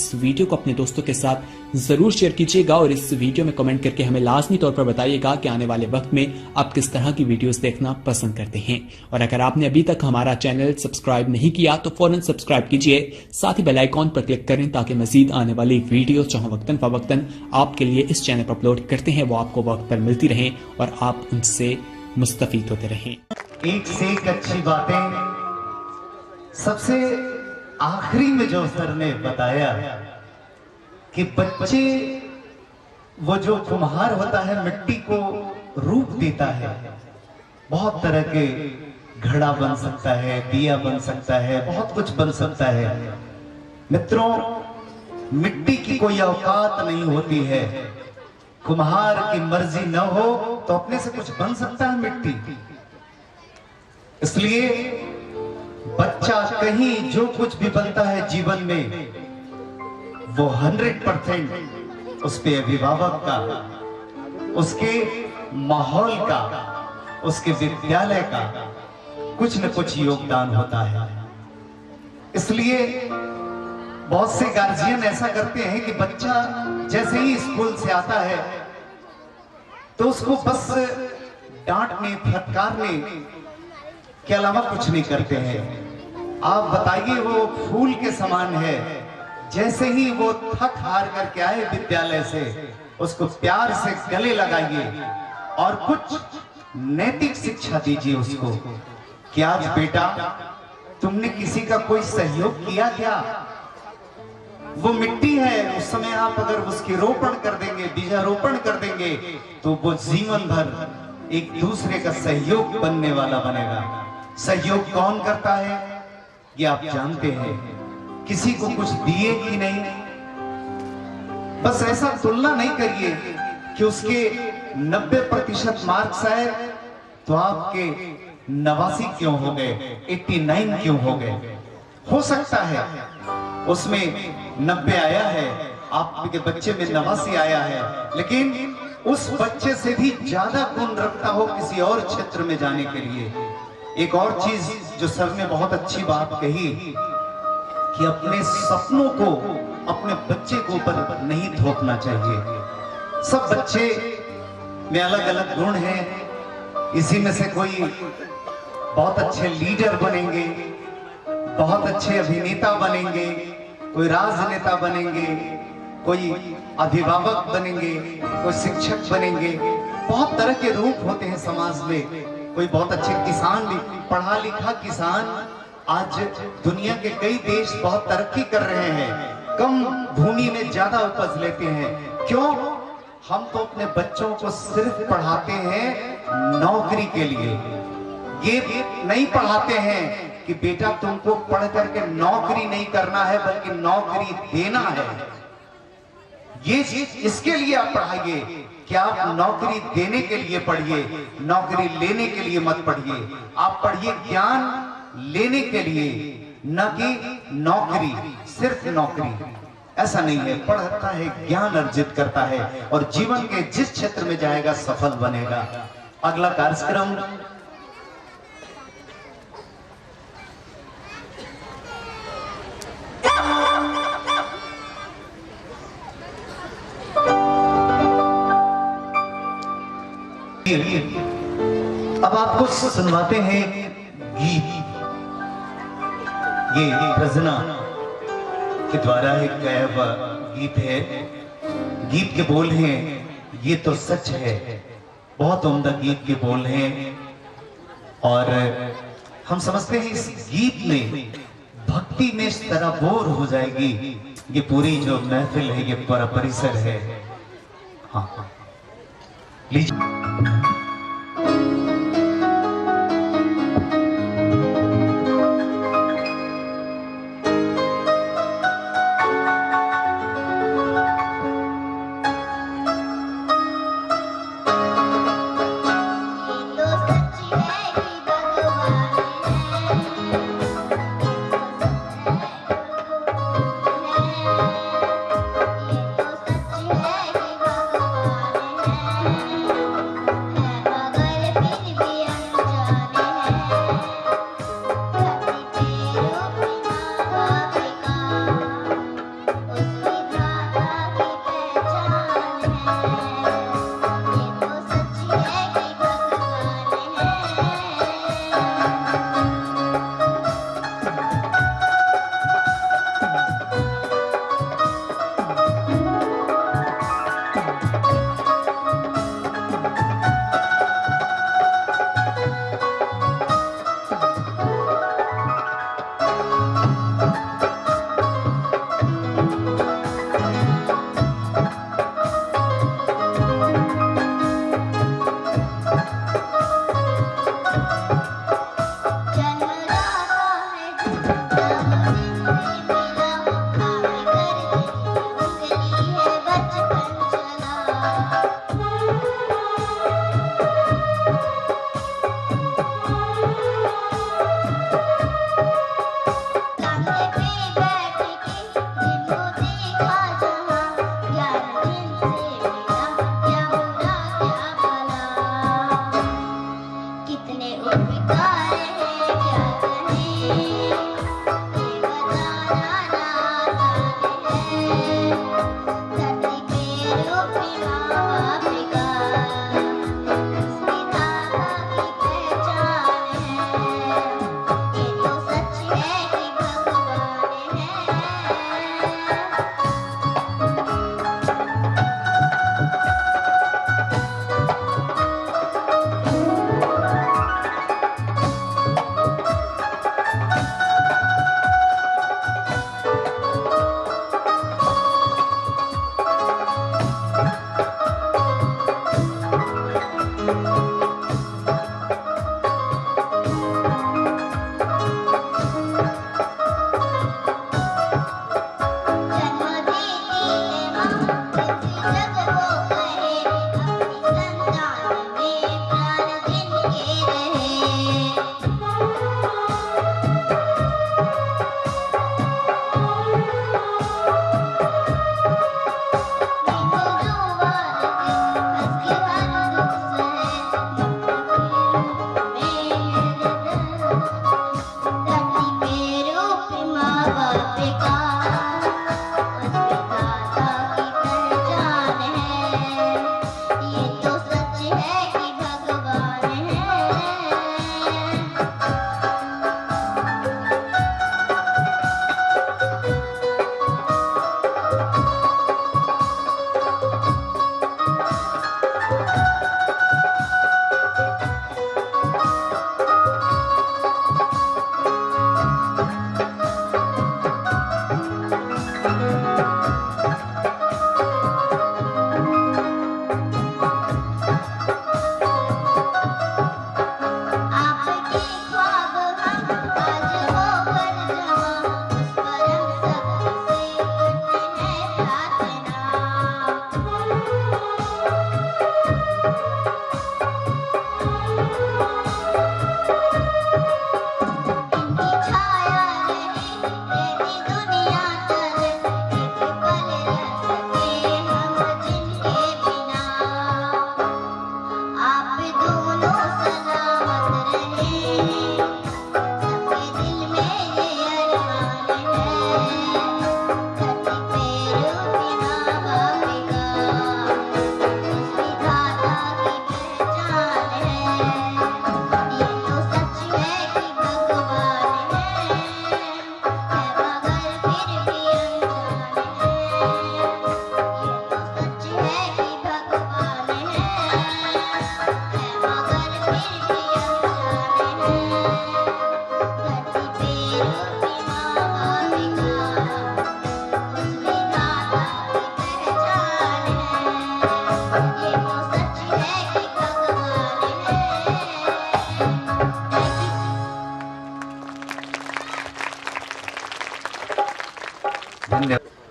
इस वीडियो को अपने दोस्तों के साथ जरूर शेयर कीजिएगा और इस वीडियो में कमेंट करके हमें लाजमी तौर पर बताइएगा कि आने वाले वक्त में आप किस तरह की वीडियोस देखना पसंद करते हैं। और अगर आपने अभी तक हमारा चैनल सब्सक्राइब नहीं किया तो फौरन सब्सक्राइब कीजिए, साथ ही बेल आइकॉन पर क्लिक करें ताकि मजीद आने वाली वीडियो जो वक्तन फवक्तन आपके लिए इस चैनल पर अपलोड करते हैं वो आपको वक्त पर मिलती रहें और आप उनसे मुस्तफीद होते रहें। एक से एक अच्छी बातें। सबसे आखिरी में जो सर ने बताया कि बच्चे, वो जो कुम्हार होता है मिट्टी को रूप देता है, बहुत तरह के घड़ा बन सकता है, दिया बन सकता है, बहुत कुछ बन सकता है। मित्रों, मिट्टी की कोई औकात नहीं होती है। कुम्हार की मर्जी न हो तो अपने से कुछ बन सकता है मिट्टी। इसलिए बच्चा कहीं जो कुछ भी बनता है जीवन में, वो 100% उस पे अभिभावक का, उसके माहौल का, उसके विद्यालय का कुछ न कुछ योगदान होता है। इसलिए बहुत से गार्जियन ऐसा करते हैं कि बच्चा जैसे ही स्कूल से आता है तो उसको बस डांटने फटकारने के अलावा कुछ नहीं करते हैं। आप बताइए, वो फूल के समान है। जैसे ही वो थक हार करके आए विद्यालय से, उसको प्यार से गले लगाइए और कुछ नैतिक शिक्षा दीजिए उसको कि आज बेटा तुमने किसी का कोई सहयोग किया क्या? वो मिट्टी है, उस समय आप अगर उसकी रोपण कर देंगे, बीजारोपण कर देंगे तो वो जीवन भर एक दूसरे का सहयोग बनने वाला बनेगा। सहयोग कौन करता है ये आप जानते हैं। किसी को कुछ दिए कि नहीं, बस ऐसा तुलना नहीं करिए कि उसके 90% मार्क्स आए तो आपके 89 क्यों हो गए, 89 क्यों हो गए। हो सकता है उसमें 90 आया है, आपके बच्चे में 89 आया है, लेकिन उस बच्चे से भी ज्यादा गुण रखता हो किसी और क्षेत्र में जाने के लिए। एक और चीज जो सर ने बहुत अच्छी बात कही कि अपने सपनों को अपने बच्चे के ऊपर नहीं थोपना चाहिए। सब बच्चे में अलग अलग गुण हैं। इसी में से कोई बहुत अच्छे लीडर बनेंगे, बहुत अच्छे अभिनेता बनेंगे, कोई राजनेता बनेंगे, कोई अभिभावक बनेंगे, कोई शिक्षक बनेंगे। बहुत तरह के रूप होते हैं समाज में। कोई बहुत अच्छे किसान भी, पढ़ा लिखा किसान। आज दुनिया के कई देश बहुत तरक्की कर रहे हैं, कम भूमि में ज्यादा उपज लेते हैं। क्यों? हम तो अपने बच्चों को सिर्फ पढ़ाते हैं नौकरी के लिए। ये नहीं पढ़ाते हैं कि बेटा तुमको पढ़ करके नौकरी नहीं करना है बल्कि नौकरी देना है। ये चीज इसके लिए आप पढ़ाइए कि आप नौकरी देने के लिए पढ़िए, नौकरी लेने के लिए मत पढ़िए। आप पढ़िए ज्ञान लेने के लिए, न कि नौकरी, सिर्फ नौकरी। ऐसा नहीं है। पढ़ता है, ज्ञान अर्जित करता है और जीवन के जिस क्षेत्र में जाएगा सफल बनेगा। अगला कार्यक्रम अब आपको सुनवाते हैं गीत। ये रजना के द्वारा एक गाया हुआ गीत है। गीत के बोल हैं, ये तो सच है। बहुत उम्दा गीत के बोल हैं और हम समझते हैं इस गीत में भक्ति में इस तरह बोर हो जाएगी ये पूरी जो महफिल है, ये पूरा परिसर है। हाँ, लीजिए।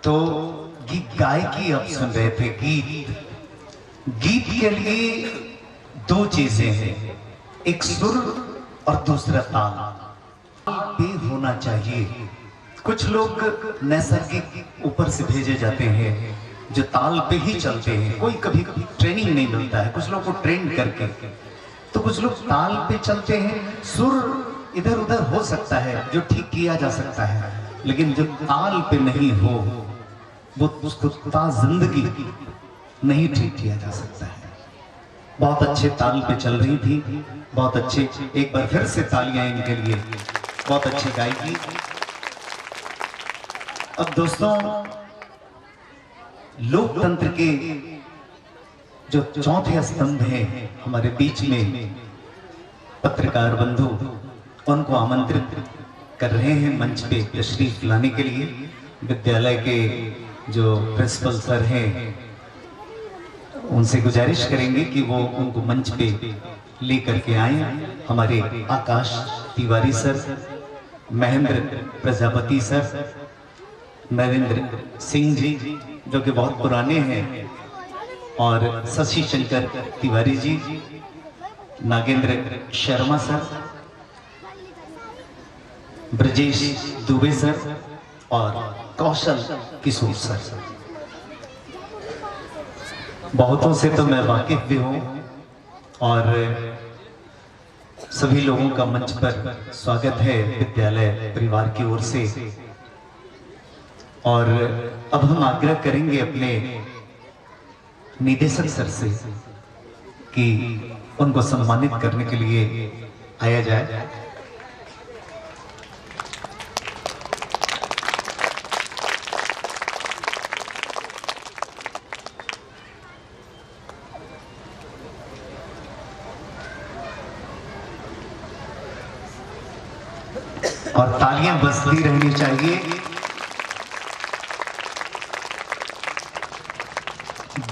तो गीत गायकी आप सुन रहे थे। गीत के लिए दो चीजें हैं, एक सुर और दूसरा ताल पे होना चाहिए। कुछ लोग नैसर्गिक ऊपर से भेजे जाते हैं जो ताल पे ही चलते हैं, कोई कभी ट्रेनिंग नहीं मिलता है, कुछ लोग को ट्रेन करके, तो कुछ लोग ताल पे चलते हैं। सुर इधर उधर हो सकता है जो ठीक किया जा सकता है, लेकिन जो ताल पे नहीं हो वो उसको जिंदगी नहीं ठीक किया जा सकता है। बहुत अच्छे ताल पे चल रही थी, बहुत अच्छे, एक बार फिर से तालियां इनके लिए, बहुत अच्छी गायकी। अब दोस्तों, लोकतंत्र के जो चौथे स्तंभ हैं हमारे बीच में, पत्रकार बंधु उनको आमंत्रित कर रहे हैं मंच पे तशरीफ लाने के लिए। विद्यालय के जो प्रिंसिपल सर हैं उनसे गुजारिश करेंगे कि वो उनको मंच पे लेकर के आए। हमारे आकाश तिवारी सर, महेंद्र प्रजापति सर, नरेंद्र सिंह जी जो कि बहुत पुराने हैं, और शशि शंकर तिवारी जी, नागेंद्र शर्मा सर, ब्रजेश दुबे सर और कौशल किशोर सर। बहुतों से तो मैं वाकिफ भी हूं और सभी लोगों का मंच पर स्वागत है विद्यालय परिवार की ओर से। और अब हम आग्रह करेंगे अपने निदेशक सर से कि उनको सम्मानित करने के लिए आया जाए। और तालियां बजती रहनी चाहिए।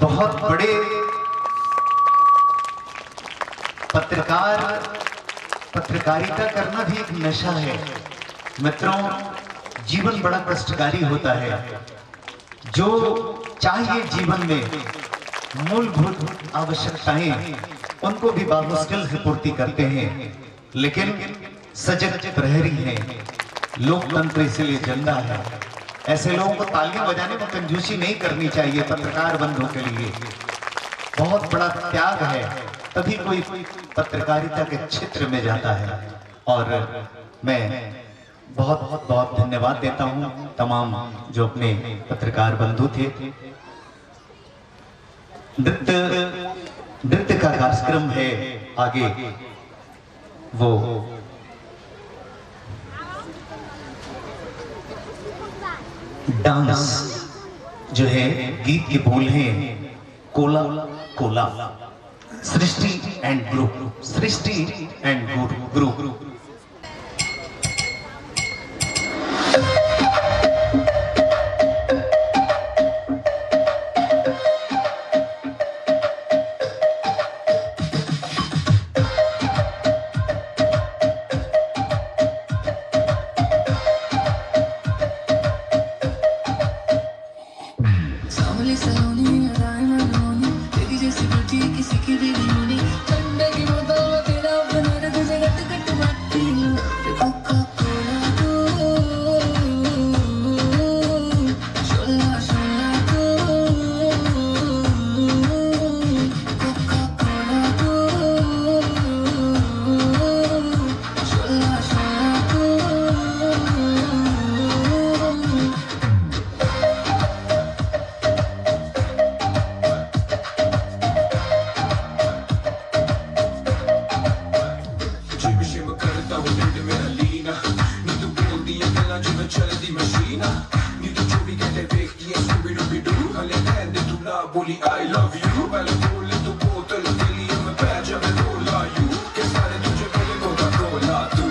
बहुत बड़े पत्रकारिता करना भी एक नशा है मित्रों। जीवन बड़ा कष्टकारी होता है। जो चाहिए जीवन में मूलभूत आवश्यकताएं, उनको भी बामुश्किल से पूर्ति करते हैं, लेकिन सजग प्रहरी है। लोकतंत्र इसलिए जिंदा है। ऐसे लोगों को तालियां बजाने में कंजूसी नहीं करनी चाहिए। पत्रकार बंधुओं के लिए बहुत बड़ा त्याग है, तभी कोई पत्रकारिता के क्षेत्र में जाता है। और मैं बहुत बहुत बहुत धन्यवाद देता हूं तमाम जो अपने पत्रकार बंधु थे। नृत्य का कार्यक्रम है आगे, वो डांस जो है, गीत के बोल हैं Cola Cola, Srishti and group, Srishti and group. I love you, bella bolle tu puto il figlio mi piace per nulla you che fare tu c'è quelle Coca-Cola tu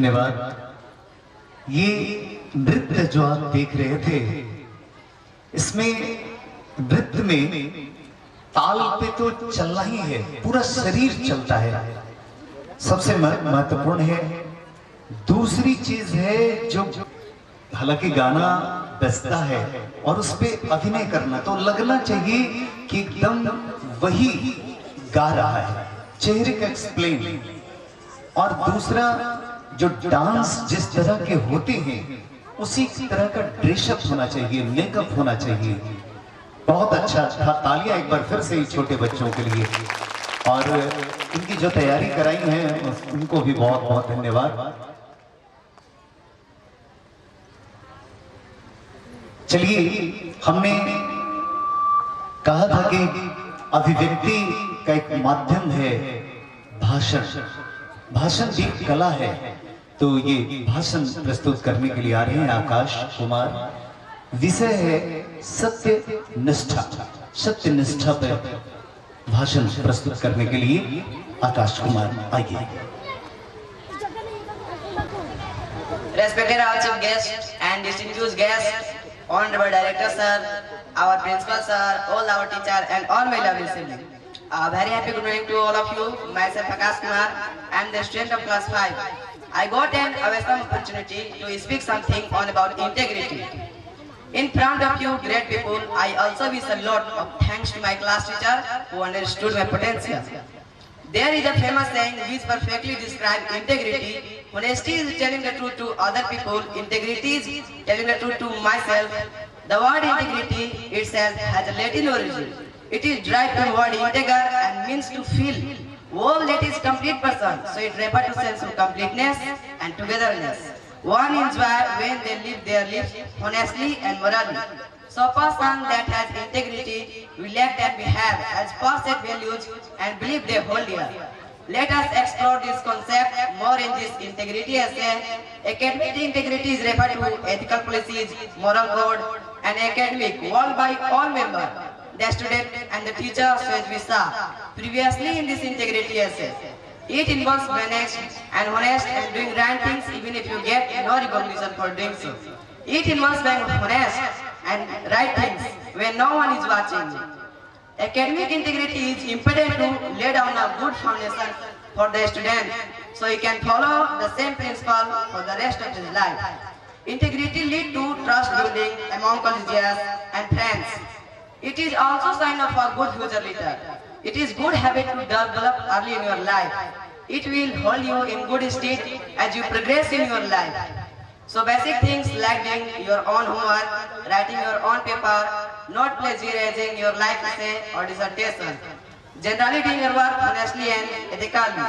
धन्यवाद। ये नृत्य जो आप देख रहे थे, इसमें नृत्य में ताल पे तो चलना ही है, पूरा शरीर चलता है, सबसे महत्वपूर्ण है। दूसरी चीज है जो, हालांकि गाना बजता है और उस पे अभिनय करना, तो लगना चाहिए कि एकदम वही गा रहा है, चेहरे का एक्सप्लेन। और दूसरा, जो डांस जिस तरह के होते हैं उसी तरह का ड्रेसअप होना चाहिए, मेकअप होना चाहिए। बहुत अच्छा था। तालियां एक बार फिर से ही छोटे बच्चों के लिए, और इनकी जो तैयारी कराई है उनको भी बहुत बहुत धन्यवाद। चलिए, हमने कहा था कि अभिव्यक्ति का एक माध्यम है भाषण। भाषण भी कला है, तो ये भाषण प्रस्तुत करने के लिए आ रहे हैं आकाश कुमार। विषय है सत्य निष्ठा। सत्य निष्ठा पर भाषण प्रस्तुत करने के लिए आकाश कुमार आइए। Respected our chief guest and distinguished guests, honorable director sir, our principal sir, all our teacher and all my lovely siblings. Very happy good morning to all of you. Myself Akash Kumar. I am the student of class 5. I got an awesome opportunity to speak something on about integrity. In front of you great people, I also wish a lot of thanks to my class teacher who understood my potential. There is a famous saying which perfectly describes integrity. Honesty is telling the truth to other people. Integrity is telling the truth to myself. The word integrity itself has a Latin origin. It is derived from the word integer and means to fill. Whole, that is complete person. So it refers to sense of completeness and togetherness. One enjoy when they live their lives honestly and morally. So a person that has integrity will act and behave as perfect values and believe they hold dear. Let us explore this concept more in this integrity essay. Academic integrity is referred to ethical policies, moral code, and academic worn by all members, the student and the teacher, as we saw previously in this integrity essay. It involves honest and honest and doing right things even if you get no recognition for doing so. It involves being honest and right things when no one is watching. Academic integrity is important to lay down a good foundation for the student so he can follow the same principle for the rest of his life. Integrity leads to trust building among colleagues and friends. It is also a sign of a good future leader. It is good habit to develop early in your life. It will hold you in good state as you progress in your life. So basic things like doing your own homework, writing your own paper, not plagiarizing your life essay or dissertation, generally doing your work honestly and ethically.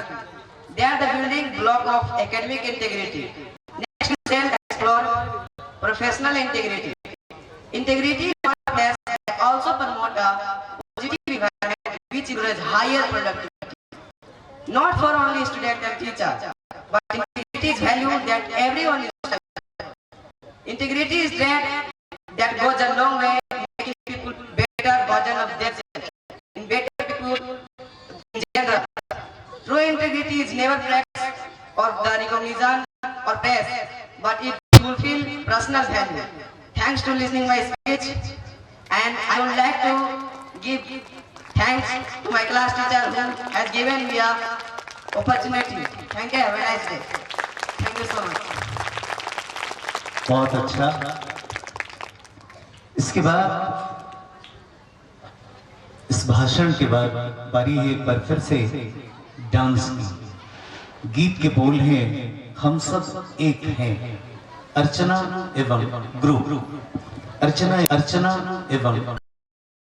They are the building block of academic integrity. Next, we shall explore professional integrity. Integrity also promote a positive environment which encourages higher productivity. Not for only student and teacher, but integrity is value that everyone is. Integrity is that goes a long way in making people better version of themselves, in better people in general. True integrity is never practiced or the recognition or praise, but it fulfills personal value. Thanks to listening my speech, and I would like to give thanks to my class teacher who has given me an opportunity. Thank you. Have a nice day. Thank you so much. बहुत अच्छा। इसके बाद, इस भाषण के बाद बारी है एक बार फिर से डांस की। गीत के बोल हैं हम सब एक हैं, अर्चना एवं ग्रुप। अर्चना एवं